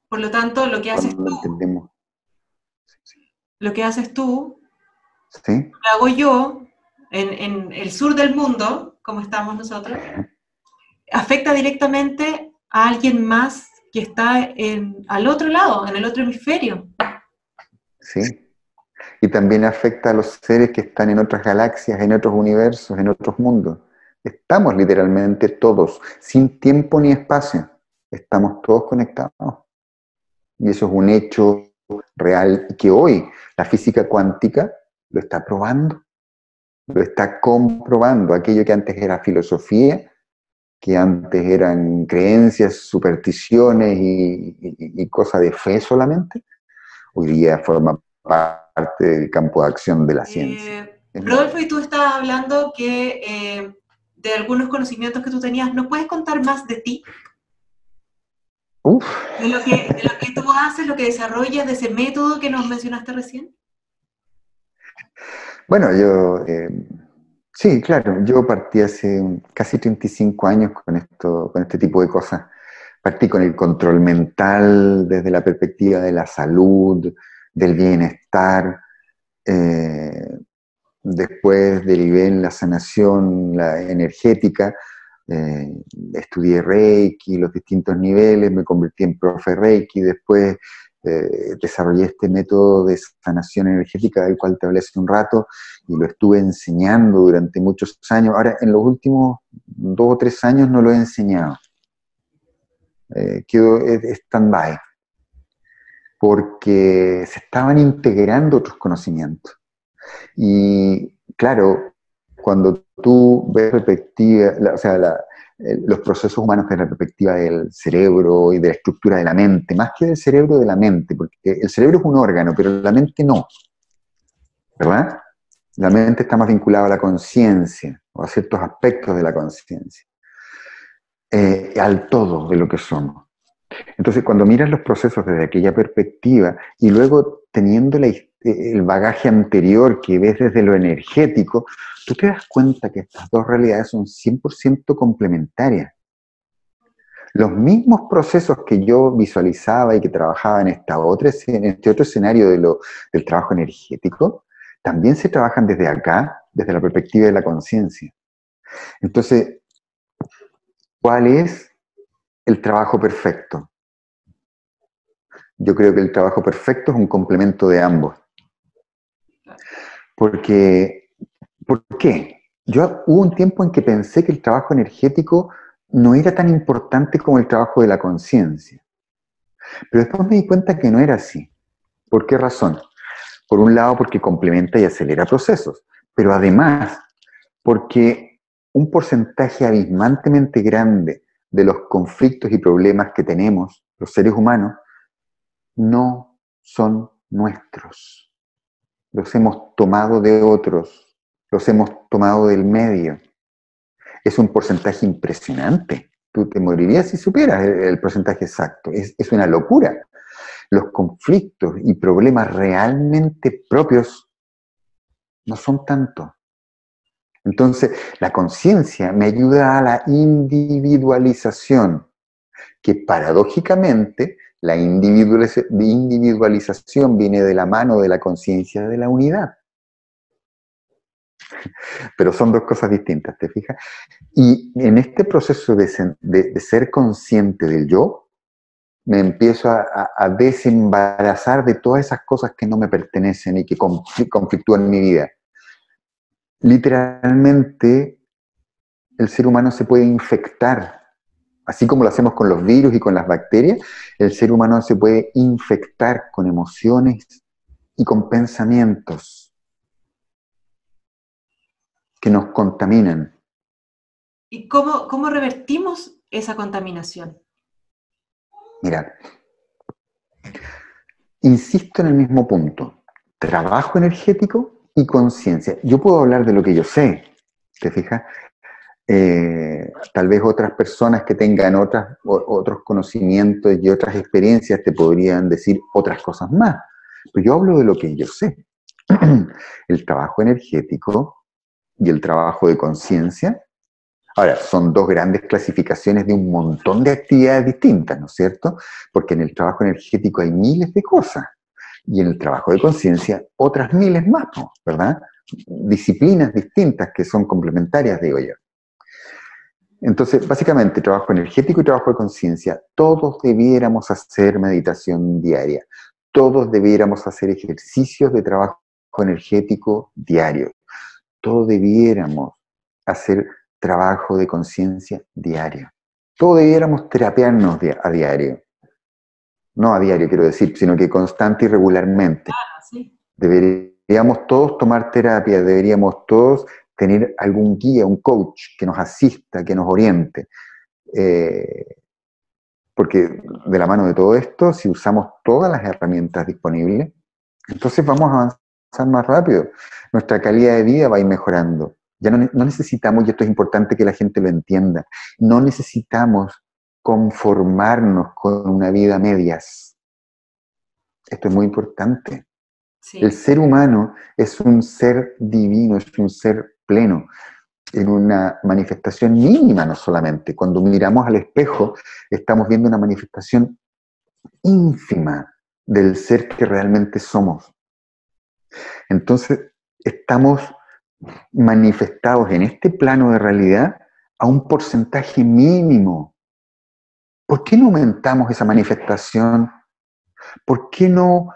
Por lo tanto, lo que haces Cuando lo entendemos. lo que haces tú, ¿Sí? lo que hago yo, en el sur del mundo, como estamos nosotros, afecta directamente a alguien más que está al otro lado, en el otro hemisferio. Sí. y también afecta a los seres que están en otras galaxias, en otros universos, en otros mundos. Estamos literalmente todos, sin tiempo ni espacio, estamos todos conectados. Y eso es un hecho real que hoy la física cuántica lo está probando, lo está comprobando. Aquello que antes era filosofía, que antes eran creencias, supersticiones y cosas de fe solamente, hoy día forma parte del campo de acción de la ciencia. Rodolfo, y tú estabas hablando de algunos conocimientos que tú tenías. ¿No puedes contar más de ti? Uf. De lo que tú haces, lo que desarrollas, de ese método que nos mencionaste recién. Bueno, sí, claro, yo partí hace casi 35 años con este tipo de cosas. Partí con el control mental desde la perspectiva de la salud, del bienestar. Después derivé en la sanación energética. Estudié Reiki, los distintos niveles, me convertí en profe Reiki. Después desarrollé este método de sanación energética del cual te hablé hace un rato y lo estuve enseñando durante muchos años. Ahora, en los últimos 2 o 3 años no lo he enseñado. Quedó stand-by, porque se estaban integrando otros conocimientos. Y claro, cuando tú ves los procesos humanos desde la perspectiva del cerebro y de la estructura de la mente, más que del cerebro, de la mente, porque el cerebro es un órgano, pero la mente no, ¿verdad? La mente está más vinculada a la conciencia, o a ciertos aspectos de la conciencia, al todo de lo que somos. Entonces, cuando miras los procesos desde aquella perspectiva y luego teniendo el bagaje anterior que ves desde lo energético, tú te das cuenta que estas dos realidades son 100% complementarias. Los mismos procesos que yo visualizaba y que trabajaba en este otro escenario del trabajo energético, también se trabajan desde acá, desde la perspectiva de la conciencia. Entonces, ¿cuál es el trabajo perfecto? Yo creo que el trabajo perfecto es un complemento de ambos. ¿Por qué? Hubo un tiempo en que pensé que el trabajo energético no era tan importante como el trabajo de la conciencia. Pero después me di cuenta que no era así. ¿Por qué razón? Por un lado, porque complementa y acelera procesos, pero además, porque un porcentaje abismantemente grande de los conflictos y problemas que tenemos los seres humanos no son nuestros. Los hemos tomado de otros, los hemos tomado del medio. Es un porcentaje impresionante. Tú te morirías si supieras el porcentaje exacto. Es una locura. Los conflictos y problemas realmente propios no son tanto. Entonces, la conciencia me ayuda a la individualización, que paradójicamente la individualización viene de la mano de la conciencia de la unidad. Pero son dos cosas distintas, ¿te fijas? Y en este proceso de ser consciente del yo, me empiezo a desembarazar de todas esas cosas que no me pertenecen y que conflictúan mi vida. Literalmente, el ser humano se puede infectar. Así como lo hacemos con los virus y con las bacterias, el ser humano se puede infectar con emociones y con pensamientos que nos contaminan. ¿Y cómo revertimos esa contaminación? Mira, insisto en el mismo punto. Trabajo energético y conciencia. Yo puedo hablar de lo que yo sé, ¿te fijas? Tal vez otras personas que tengan otros conocimientos y otras experiencias te podrían decir otras cosas más. Pero yo hablo de lo que yo sé. El trabajo energético y el trabajo de conciencia. Ahora, son dos grandes clasificaciones de un montón de actividades distintas, ¿no es cierto? Porque en el trabajo energético hay miles de cosas y en el trabajo de conciencia otras miles más, ¿verdad? Disciplinas distintas que son complementarias, digo yo. Entonces, básicamente, trabajo energético y trabajo de conciencia, todos debiéramos hacer meditación diaria, todos debiéramos hacer ejercicios de trabajo energético diario. Todos debiéramos hacer trabajo de conciencia diario. Todos debiéramos terapiarnos a diario. No a diario, quiero decir, sino que constante y regularmente. Sí. Deberíamos todos tomar terapia, deberíamos todos tener algún guía, un coach que nos asista, que nos oriente. Porque de la mano de todo esto, si usamos todas las herramientas disponibles, entonces vamos a avanzar más rápido. Nuestra calidad de vida va a ir mejorando. Ya no necesitamos, y esto es importante que la gente lo entienda, no necesitamos conformarnos con una vida a medias. Esto es muy importante. Sí. El ser humano es un ser divino, es un ser pleno, en una manifestación mínima no solamente. Cuando miramos al espejo, estamos viendo una manifestación ínfima del ser que realmente somos. Entonces, estamos manifestados en este plano de realidad a un porcentaje mínimo. ¿Por qué no aumentamos esa manifestación? ¿Por qué no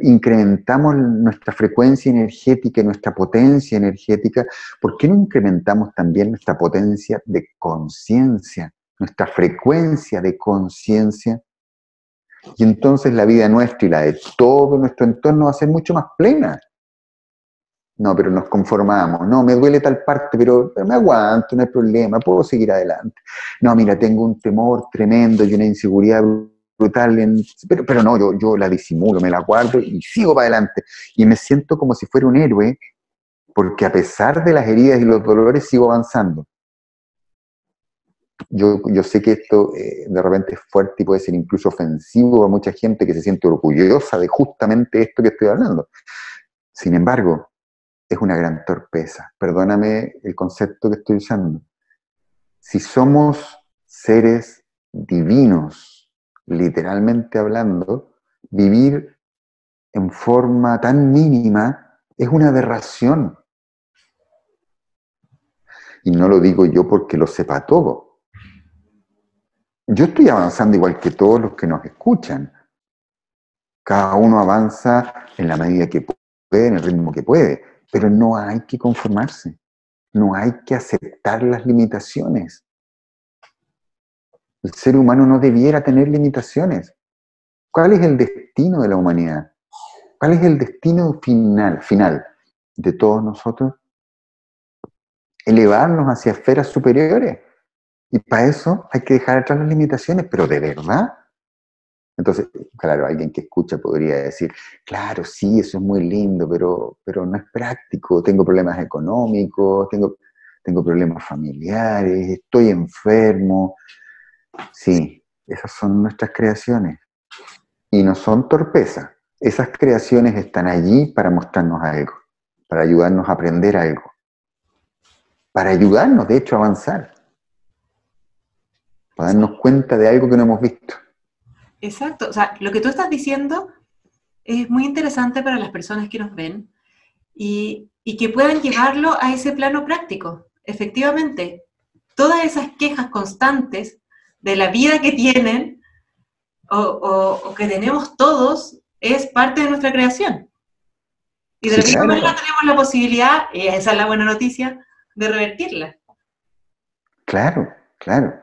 incrementamos nuestra frecuencia energética y nuestra potencia energética? ¿Por qué no incrementamos también nuestra potencia de conciencia, nuestra frecuencia de conciencia? Y entonces la vida nuestra y la de todo nuestro entorno va a ser mucho más plena. No, pero nos conformamos. No, me duele tal parte, pero me aguanto, no hay problema, puedo seguir adelante. No, mira, tengo un temor tremendo y una inseguridad brutal, pero no, yo la disimulo, me la guardo y sigo para adelante. Y me siento como si fuera un héroe, porque a pesar de las heridas y los dolores sigo avanzando. Yo sé que esto de repente es fuerte y puede ser incluso ofensivo a mucha gente que se siente orgullosa de justamente esto que estoy hablando. Sin embargo, es una gran torpeza. Perdóname el concepto que estoy usando. Si somos seres divinos, literalmente hablando, vivir en forma tan mínima es una aberración. Y no lo digo yo porque lo sepa todo. Yo estoy avanzando igual que todos los que nos escuchan. Cada uno avanza en la medida que puede, en el ritmo que puede. Pero no hay que conformarse. No hay que aceptar las limitaciones. El ser humano no debiera tener limitaciones. ¿Cuál es el destino de la humanidad? ¿Cuál es el destino final de todos nosotros? Elevarnos hacia esferas superiores. Y para eso hay que dejar atrás las limitaciones, pero ¿de verdad? Entonces, claro, alguien que escucha podría decir, claro, sí, eso es muy lindo, pero no es práctico, tengo problemas económicos, tengo problemas familiares, estoy enfermo. Sí, esas son nuestras creaciones. Y no son torpeza. Esas creaciones están allí para mostrarnos algo, para ayudarnos a aprender algo, para ayudarnos, de hecho, a avanzar, para darnos cuenta de algo que no hemos visto. Exacto, o sea, lo que tú estás diciendo es muy interesante para las personas que nos ven y que puedan llevarlo a ese plano práctico. Efectivamente, todas esas quejas constantes de la vida que tienen o que tenemos todos es parte de nuestra creación. Y de la misma manera tenemos la posibilidad, y esa es la buena noticia, de revertirla. Claro, claro.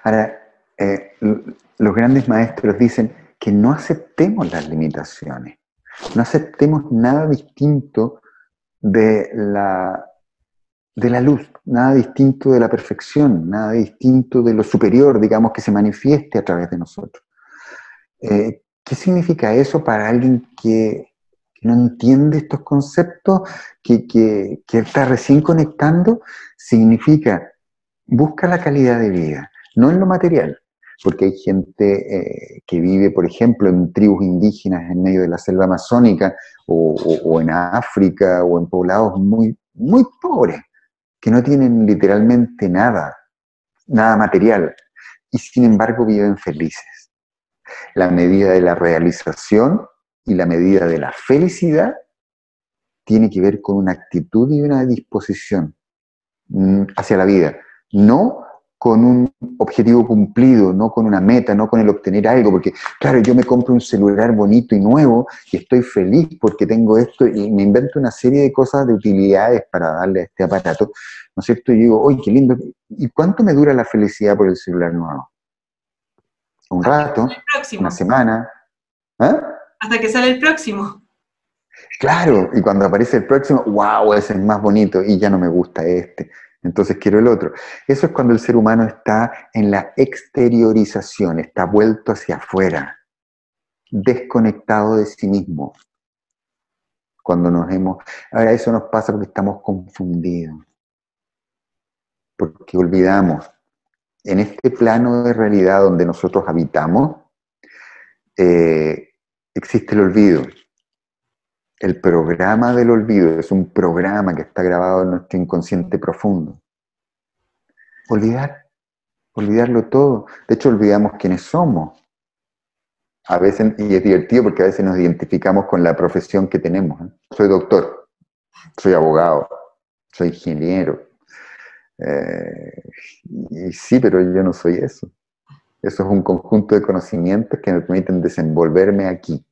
Ahora, los grandes maestros dicen que no aceptemos las limitaciones, no aceptemos nada distinto de la luz, nada distinto de la perfección, nada distinto de lo superior, digamos, que se manifieste a través de nosotros. ¿Qué significa eso para alguien que no entiende estos conceptos, que está recién conectando? Significa, busca la calidad de vida, no en lo material, porque hay gente que vive, por ejemplo, en tribus indígenas en medio de la selva amazónica, o en África, o en poblados muy, muy pobres, que no tienen literalmente nada material, y sin embargo viven felices. La medida de la realización y la medida de la felicidad tiene que ver con una actitud y una disposición hacia la vida, no con un objetivo cumplido, no con una meta, no con el obtener algo, porque claro, yo me compro un celular bonito y nuevo y estoy feliz porque tengo esto y me invento una serie de cosas, de utilidades para darle a este aparato, ¿no es cierto? Y digo, oye, qué lindo, ¿y cuánto me dura la felicidad por el celular nuevo? Un rato, El próximo. una semana, ¿ah? Hasta que sale el próximo. Claro, y cuando aparece el próximo, wow, ese es más bonito y ya no me gusta este, entonces quiero el otro. Eso es cuando el ser humano está en la exteriorización, está vuelto hacia afuera, desconectado de sí mismo. Cuando nos hemos... Ahora eso nos pasa porque estamos confundidos, porque olvidamos. En este plano de realidad donde nosotros habitamos, existe el olvido. El programa del olvido es un programa que está grabado en nuestro inconsciente profundo. Olvidarlo todo. De hecho, olvidamos quiénes somos. A veces, y es divertido porque a veces nos identificamos con la profesión que tenemos. Soy doctor, soy abogado, soy ingeniero. Y sí, pero yo no soy eso. Eso es un conjunto de conocimientos que me permiten desenvolverme aquí.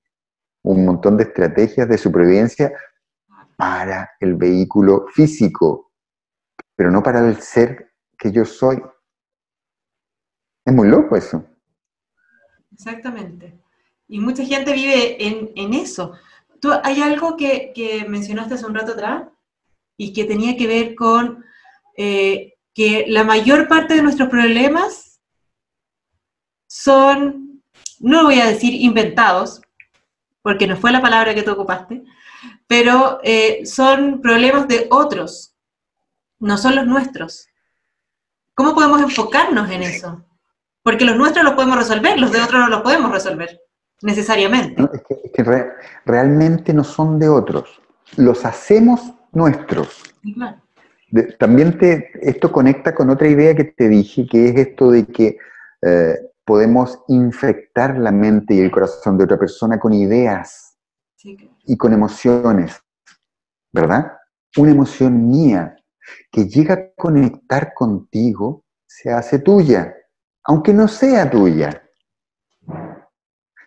Un montón de estrategias de supervivencia para el vehículo físico, pero no para el ser que yo soy. Es muy loco eso. Exactamente. Y mucha gente vive en eso. Hay algo que mencionaste hace un rato atrás y que tenía que ver con que la mayor parte de nuestros problemas son, no voy a decir inventados, porque no fue la palabra que tú ocupaste, pero son problemas de otros, no son los nuestros. ¿Cómo podemos enfocarnos en eso? Porque los nuestros los podemos resolver, los de otros no los podemos resolver, necesariamente. No, es que realmente no son de otros, los hacemos nuestros. Claro. También esto conecta con otra idea que te dije, que es esto de que podemos infectar la mente y el corazón de otra persona con ideas y con emociones, ¿verdad? Una emoción mía que llega a conectar contigo se hace tuya, aunque no sea tuya.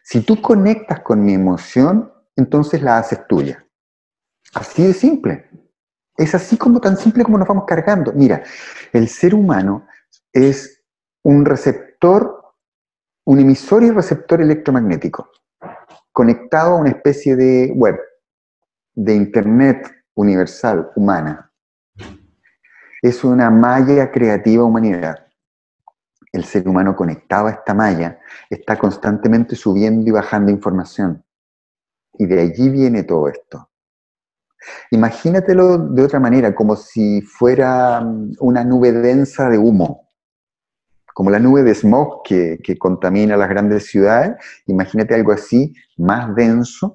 Si tú conectas con mi emoción, entonces la haces tuya. Así de simple. Es así como tan simple como nos vamos cargando. Mira, el ser humano es un receptor, un emisor y receptor electromagnético, conectado a una especie de web, de internet universal, humana. Es una malla creativa humanidad. El ser humano conectado a esta malla está constantemente subiendo y bajando información. Y de allí viene todo esto. Imagínatelo de otra manera, como si fuera una nube densa de humo, como la nube de smog que contamina las grandes ciudades. Imagínate algo así, más denso,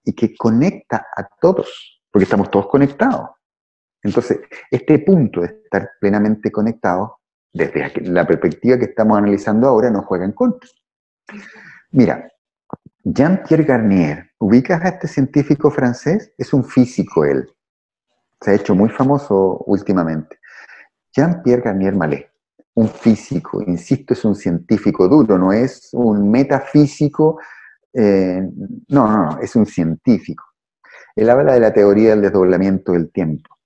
y que conecta a todos, porque estamos todos conectados. Entonces, este punto de estar plenamente conectados, desde la perspectiva que estamos analizando ahora, nos juega en contra. Mira, Jean-Pierre Garnier, ¿ubicas a este científico francés? Es un físico él. Se ha hecho muy famoso últimamente. Jean-Pierre Garnier Mallet, un físico, insisto, es un científico duro, no es un metafísico, no, es un científico. Él habla de la teoría del desdoblamiento del tiempo.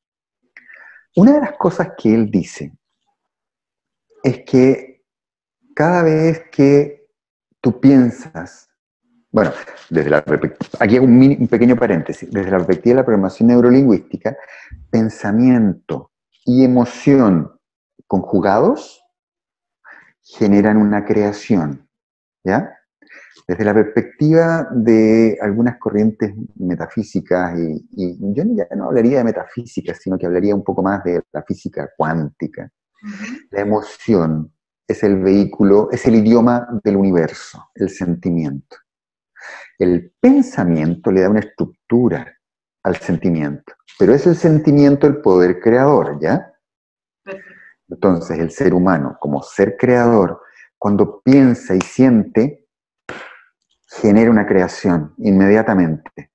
Una de las cosas que él dice es que cada vez que tú piensas, bueno, aquí hago un pequeño paréntesis, desde la perspectiva de la programación neurolingüística, pensamiento y emoción conjugados generan una creación, ¿ya? Desde la perspectiva de algunas corrientes metafísicas, y yo ya no hablaría de metafísica, sino que hablaría un poco más de la física cuántica. La emoción es el vehículo, es el idioma del universo, el sentimiento. El pensamiento le da una estructura al sentimiento, pero es el sentimiento el poder creador, ¿ya? Entonces el ser humano, como ser creador, cuando piensa y siente, genera una creación inmediatamente.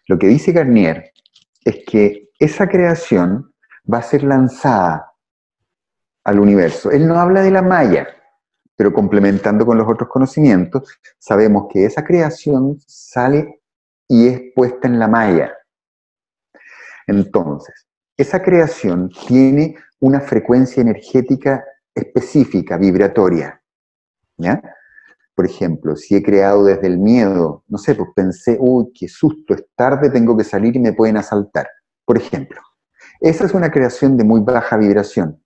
Lo que dice Garnier es que esa creación va a ser lanzada al universo. Él no habla de la Maya, pero complementando con los otros conocimientos, sabemos que esa creación sale y es puesta en la Maya. Entonces, esa creación tiene una frecuencia energética específica, vibratoria, ¿ya? Por ejemplo, si he creado desde el miedo, no sé, pues pensé, uy, qué susto, es tarde, tengo que salir y me pueden asaltar, por ejemplo. Esa es una creación de muy baja vibración.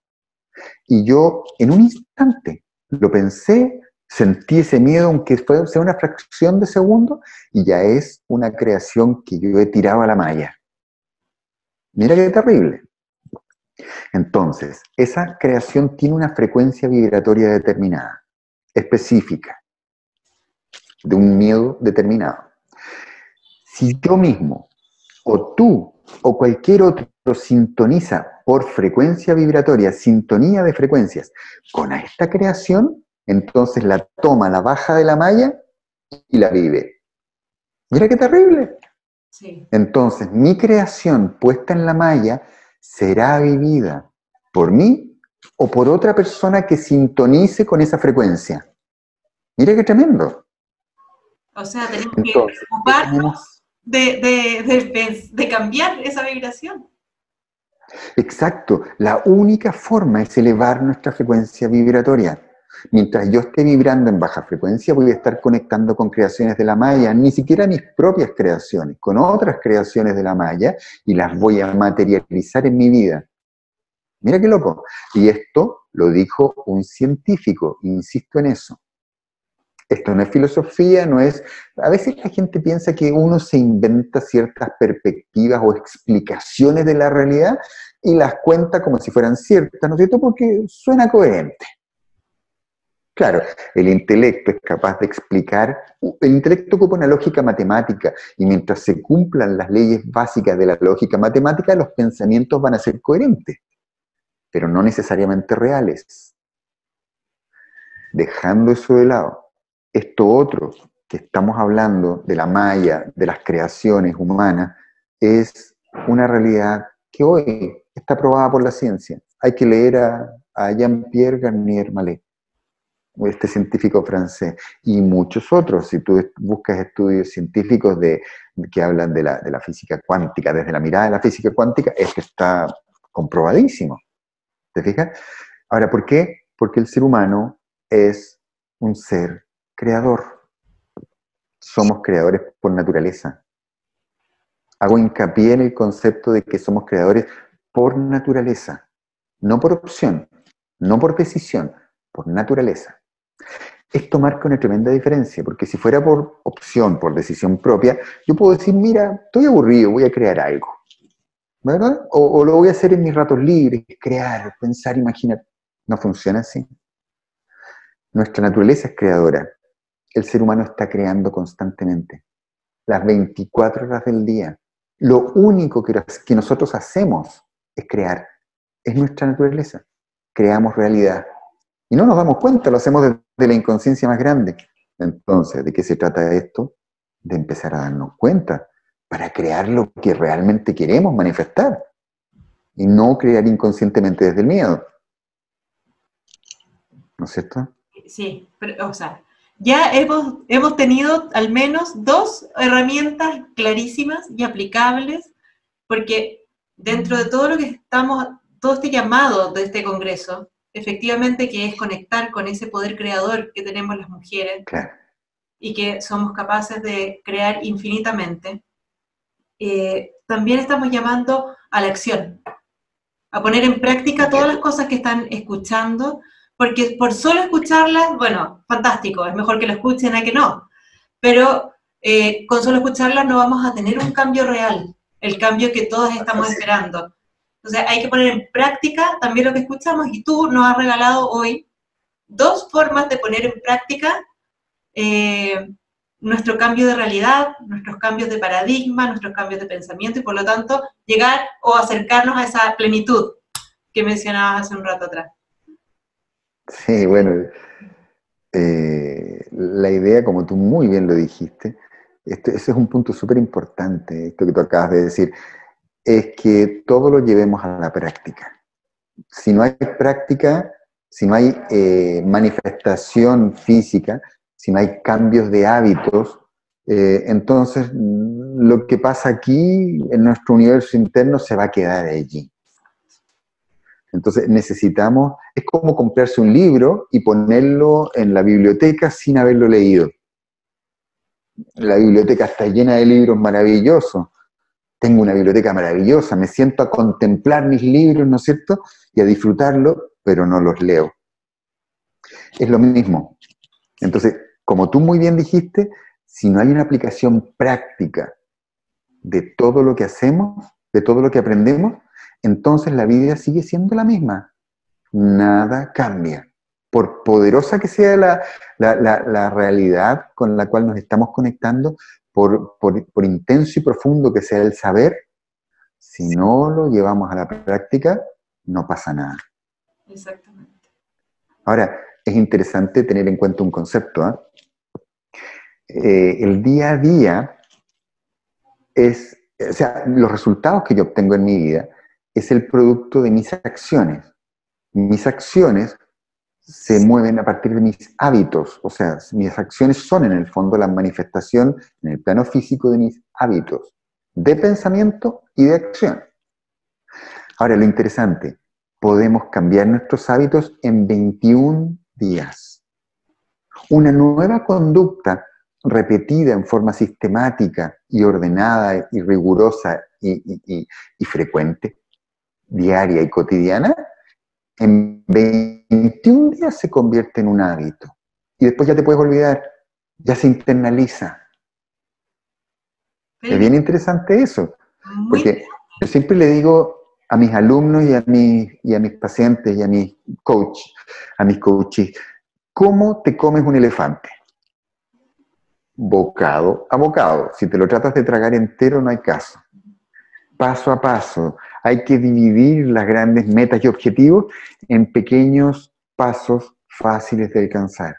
Y yo, en un instante, lo pensé, sentí ese miedo, aunque sea una fracción de segundo, y ya es una creación que yo he tirado a la malla. Mira qué terrible. Entonces, esa creación tiene una frecuencia vibratoria determinada, específica, de un miedo determinado. Si yo mismo, o tú, o cualquier otro sintoniza por frecuencia vibratoria, sintonía de frecuencias, con esta creación, entonces la toma, la baja de la malla y la vive. Mira qué terrible. Sí. Entonces, mi creación puesta en la malla será vivida por mí o por otra persona que sintonice con esa frecuencia. Mira qué tremendo. O sea, tenemos que Entonces, preocuparnos de cambiar esa vibración. exacto, la única forma es elevar nuestra frecuencia vibratoria. Mientras yo esté vibrando en baja frecuencia, voy a estar conectando con creaciones de la Maya, ni siquiera mis propias creaciones, con otras creaciones de la Maya, y las voy a materializar en mi vida. Mira qué loco. Y esto lo dijo un científico, insisto en eso. Esto no es filosofía, no es... A veces la gente piensa que uno se inventa ciertas perspectivas o explicaciones de la realidad y las cuenta como si fueran ciertas, ¿no es cierto? Porque suena coherente. Claro, el intelecto es capaz de explicar, el intelecto ocupa una lógica matemática y mientras se cumplan las leyes básicas de la lógica matemática, los pensamientos van a ser coherentes, pero no necesariamente reales. Dejando eso de lado, esto otro que estamos hablando de la Maya, de las creaciones humanas, es una realidad que hoy está probada por la ciencia. Hay que leer a Jean-Pierre Garnier Mallet, este científico francés, y muchos otros. Si tú buscas estudios científicos que hablan de la física cuántica, desde la mirada de la física cuántica, esto está comprobadísimo. ¿Te fijas? Ahora, ¿por qué? Porque el ser humano es un ser creador. Somos creadores por naturaleza. Hago hincapié en el concepto de que somos creadores por naturaleza, no por opción, no por decisión, por naturaleza. Esto marca una tremenda diferencia, porque si fuera por opción, por decisión propia, yo puedo decir, mira, estoy aburrido, voy a crear algo, ¿verdad? O lo voy a hacer en mis ratos libres, crear, pensar, imaginar. No funciona así. Nuestra naturaleza es creadora. El ser humano está creando constantemente, las 24 horas del día. Lo único que nosotros hacemos es crear. Es nuestra naturaleza. Creamos realidad. Y no nos damos cuenta, lo hacemos desde la inconsciencia más grande. Entonces, ¿de qué se trata esto? De empezar a darnos cuenta para crear lo que realmente queremos manifestar. Y no crear inconscientemente desde el miedo. ¿No es cierto? Sí, pero, o sea, ya hemos tenido al menos 2 herramientas clarísimas y aplicables, porque dentro de todo lo que todo este llamado de este congreso, efectivamente que es conectar con ese poder creador que tenemos las mujeres, Claro. Y que somos capaces de crear infinitamente, también estamos llamando a la acción, a poner en práctica todas las cosas que están escuchando, porque por solo escucharlas, bueno, fantástico, es mejor que lo escuchen a que no, pero con solo escucharlas no vamos a tener un cambio real, el cambio que todos estamos esperando. Entonces hay que poner en práctica también lo que escuchamos, y tú nos has regalado hoy 2 formas de poner en práctica nuestro cambio de realidad, nuestros cambios de paradigma, nuestros cambios de pensamiento, y por lo tanto llegar o acercarnos a esa plenitud que mencionabas hace un rato atrás. Sí, bueno, la idea, como tú muy bien lo dijiste, ese es un punto súper importante, esto que tú acabas de decir, es que todo lo llevemos a la práctica. si no hay práctica, si no hay manifestación física, si no hay cambios de hábitos, entonces lo que pasa aquí en nuestro universo interno se va a quedar allí. Entonces necesitamos, es como comprarse un libro y ponerlo en la biblioteca sin haberlo leído. La biblioteca está llena de libros maravillosos. Tengo una biblioteca maravillosa, me siento a contemplar mis libros, ¿no es cierto? Y a disfrutarlos, pero no los leo. Es lo mismo. Entonces, como tú muy bien dijiste, si no hay una aplicación práctica de todo lo que hacemos, de todo lo que aprendemos, entonces la vida sigue siendo la misma. Nada cambia. Por poderosa que sea la realidad con la cual nos estamos conectando, por intenso y profundo que sea el saber, si no lo llevamos a la práctica, no pasa nada. Exactamente. Ahora, es interesante tener en cuenta un concepto, ¿eh? El día a día es, o sea, los resultados que yo obtengo en mi vida es el producto de mis acciones. Mis acciones se mueven a partir de mis hábitos, o sea, mis acciones son en el fondo la manifestación en el plano físico de mis hábitos, de pensamiento y de acción. Ahora, lo interesante, podemos cambiar nuestros hábitos en 21 días. Una nueva conducta repetida en forma sistemática y ordenada y rigurosa y frecuente, diaria y cotidiana, en 21 días se convierte en un hábito. Y después ya te puedes olvidar, ya se internaliza. Es bien interesante eso, porque yo siempre le digo a mis alumnos y a mis pacientes y a mis coaches, ¿cómo te comes un elefante? Bocado a bocado. Si te lo tratas de tragar entero, no hay caso. Paso a paso. Hay que dividir las grandes metas y objetivos en pequeños pasos fáciles de alcanzar.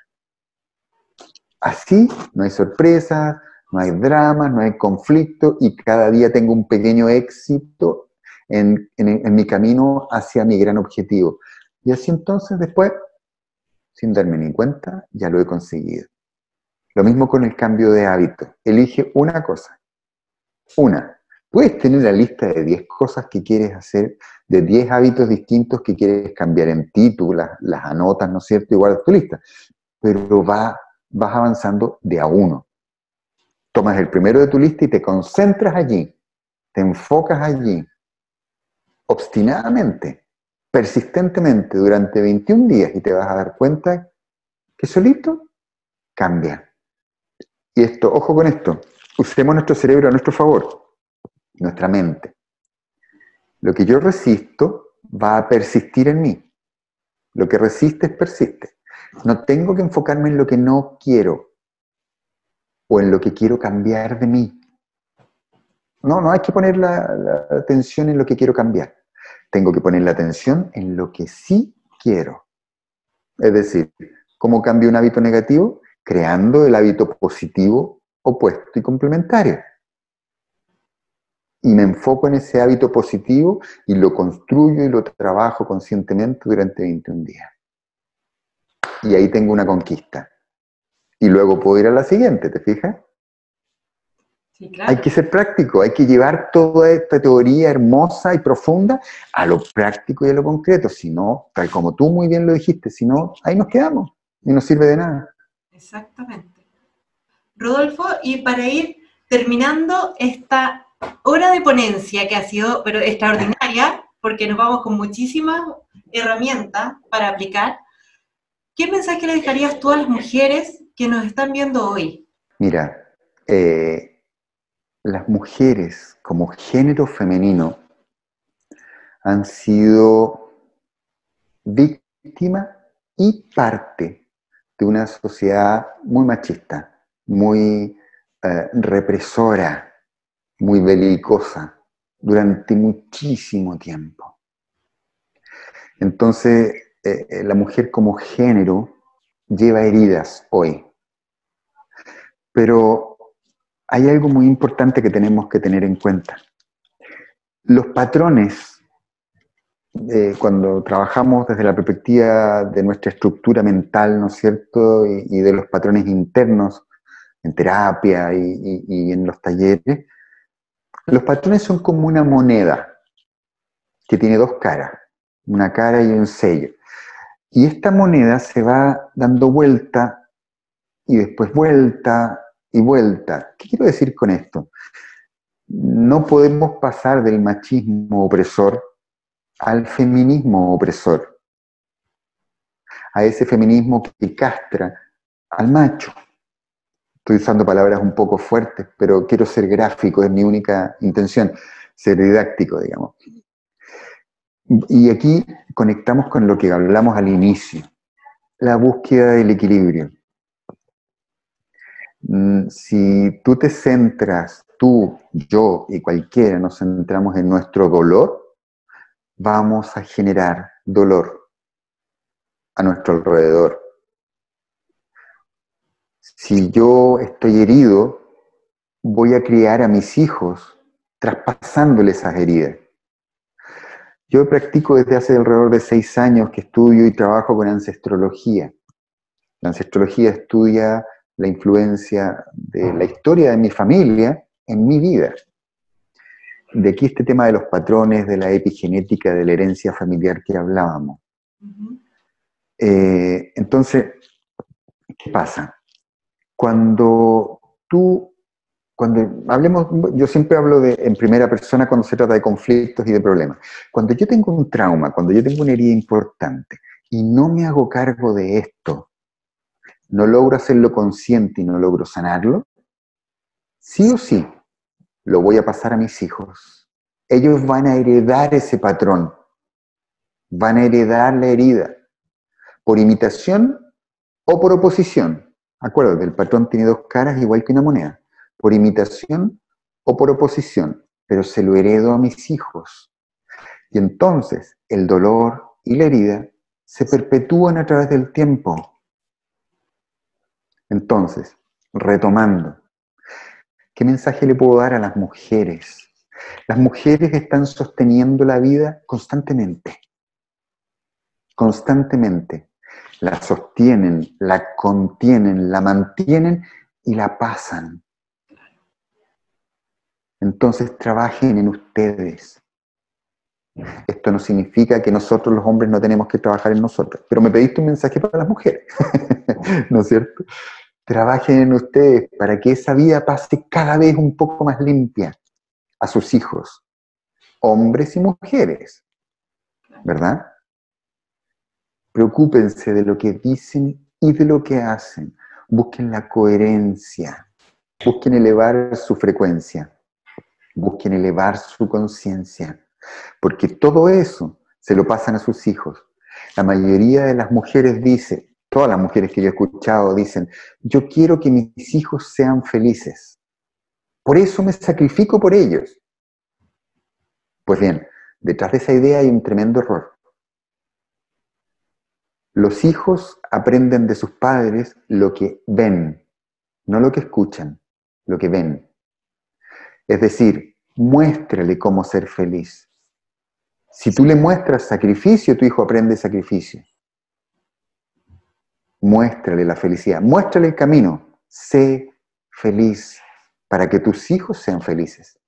Así no hay sorpresas, no hay dramas, no hay conflicto y cada día tengo un pequeño éxito en mi camino hacia mi gran objetivo. Y así entonces después, sin darme ni cuenta, ya lo he conseguido. Lo mismo con el cambio de hábito. Elige una cosa. Una. Puedes tener la lista de 10 cosas que quieres hacer, de 10 hábitos distintos que quieres cambiar en ti, tú las anotas, ¿no es cierto? Y guardas tu lista. Pero vas avanzando de a uno. Tomas el primero de tu lista y te concentras allí, te enfocas allí, obstinadamente, persistentemente, durante 21 días y te vas a dar cuenta que solito cambia. Y esto, ojo con esto, usemos nuestro cerebro a nuestro favor, nuestra mente. Lo que yo resisto va a persistir en mí. Lo que resistes persiste. No tengo que enfocarme en lo que no quiero o en lo que quiero cambiar de mí. No hay que poner la atención en lo que quiero cambiar. Tengo que poner la atención en lo que sí quiero. Es decir, ¿cómo cambio un hábito negativo? Creando el hábito positivo, opuesto y complementario. Y me enfoco en ese hábito positivo y lo construyo y lo trabajo conscientemente durante 21 días. Y ahí tengo una conquista. Y luego puedo ir a la siguiente, ¿te fijas? Sí, claro. Hay que ser práctico, hay que llevar toda esta teoría hermosa y profunda a lo práctico y a lo concreto. Si no, tal como tú muy bien lo dijiste, si no, ahí nos quedamos y no sirve de nada. Exactamente. Rodolfo, y para ir terminando esta hora de ponencia que ha sido pero extraordinaria, porque nos vamos con muchísimas herramientas para aplicar, ¿qué mensaje le dejarías tú a las mujeres que nos están viendo hoy? Mira, las mujeres como género femenino han sido víctimas y parte de una sociedad muy machista, muy represora, muy belicosa, durante muchísimo tiempo. Entonces, la mujer como género lleva heridas hoy. Pero hay algo muy importante que tenemos que tener en cuenta. Los patrones cuando trabajamos desde la perspectiva de nuestra estructura mental, ¿no es cierto?, y de los patrones internos, en terapia y en los talleres, los patrones son como una moneda que tiene dos caras, una cara y un sello. Y esta moneda se va dando vuelta y después vuelta y vuelta. ¿Qué quiero decir con esto? No podemos pasar del machismo opresor al feminismo opresor, a ese feminismo que castra al macho. Estoy usando palabras un poco fuertes, pero quiero ser gráfico, es mi única intención, ser didáctico, digamos. Y aquí conectamos con lo que hablamos al inicio, la búsqueda del equilibrio. Si tú te centras, tú, yo y cualquiera nos centramos en nuestro dolor, vamos a generar dolor a nuestro alrededor. Si yo estoy herido, voy a criar a mis hijos traspasándoles esas heridas. Yo practico desde hace alrededor de 6 años que estudio y trabajo con ancestrología. La ancestrología estudia la influencia de la historia de mi familia en mi vida. De aquí este tema de los patrones, de la epigenética, de la herencia familiar que hablábamos. Entonces, ¿qué pasa? Cuando hablemos, yo siempre hablo en primera persona cuando se trata de conflictos y de problemas. Cuando yo tengo un trauma, cuando yo tengo una herida importante y no me hago cargo de esto, no logro hacerlo consciente y no logro sanarlo, sí o sí lo voy a pasar a mis hijos. Ellos van a heredar ese patrón, van a heredar la herida, por imitación o por oposición. Acuérdate, el patrón tiene dos caras igual que una moneda, por imitación o por oposición, pero se lo heredo a mis hijos. Y entonces el dolor y la herida se perpetúan a través del tiempo. Entonces, retomando, ¿qué mensaje le puedo dar a las mujeres? Las mujeres están sosteniendo la vida constantemente. Constantemente. La sostienen, la contienen, la mantienen y la pasan. Entonces trabajen en ustedes. Esto no significa que nosotros los hombres no tenemos que trabajar en nosotros, pero me pediste un mensaje para las mujeres, ¿no es cierto? Trabajen en ustedes para que esa vida pase cada vez un poco más limpia a sus hijos, hombres y mujeres, ¿verdad? Preocúpense de lo que dicen y de lo que hacen. Busquen la coherencia, busquen elevar su frecuencia, busquen elevar su conciencia, porque todo eso se lo pasan a sus hijos. La mayoría de las mujeres dice, todas las mujeres que yo he escuchado dicen, yo quiero que mis hijos sean felices, por eso me sacrifico por ellos. Pues bien, detrás de esa idea hay un tremendo error. Los hijos aprenden de sus padres lo que ven, no lo que escuchan, lo que ven. Es decir, muéstrale cómo ser feliz. Si tú le muestras sacrificio, tu hijo aprende sacrificio. Muéstrale la felicidad, muéstrale el camino. Sé feliz para que tus hijos sean felices.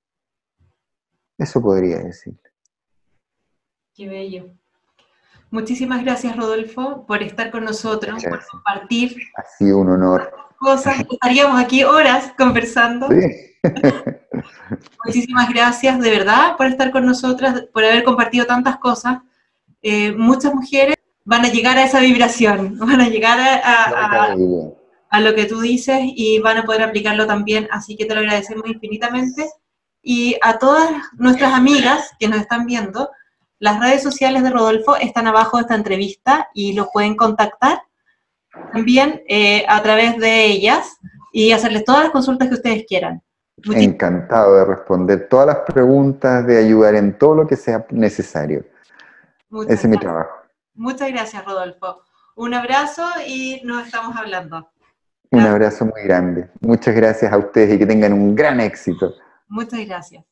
Eso podría decir. Qué bello. Muchísimas gracias, Rodolfo, por estar con nosotros, por compartir. Ha sido un honor. Cosas, estaríamos aquí horas conversando. Sí. Muchísimas gracias, de verdad, por estar con nosotras, por haber compartido tantas cosas. Muchas mujeres van a llegar a esa vibración, van a llegar a lo que tú dices y van a poder aplicarlo también, así que te lo agradecemos infinitamente. Y a todas nuestras amigas que nos están viendo, las redes sociales de Rodolfo están abajo de esta entrevista y los pueden contactar también a través de ellas y hacerles todas las consultas que ustedes quieran. Encantado de responder todas las preguntas, de ayudar en todo lo que sea necesario. Ese es mi trabajo. Muchas gracias, Rodolfo. Un abrazo y nos estamos hablando. Un abrazo muy grande. Muchas gracias a ustedes y que tengan un gran éxito. Muchas gracias.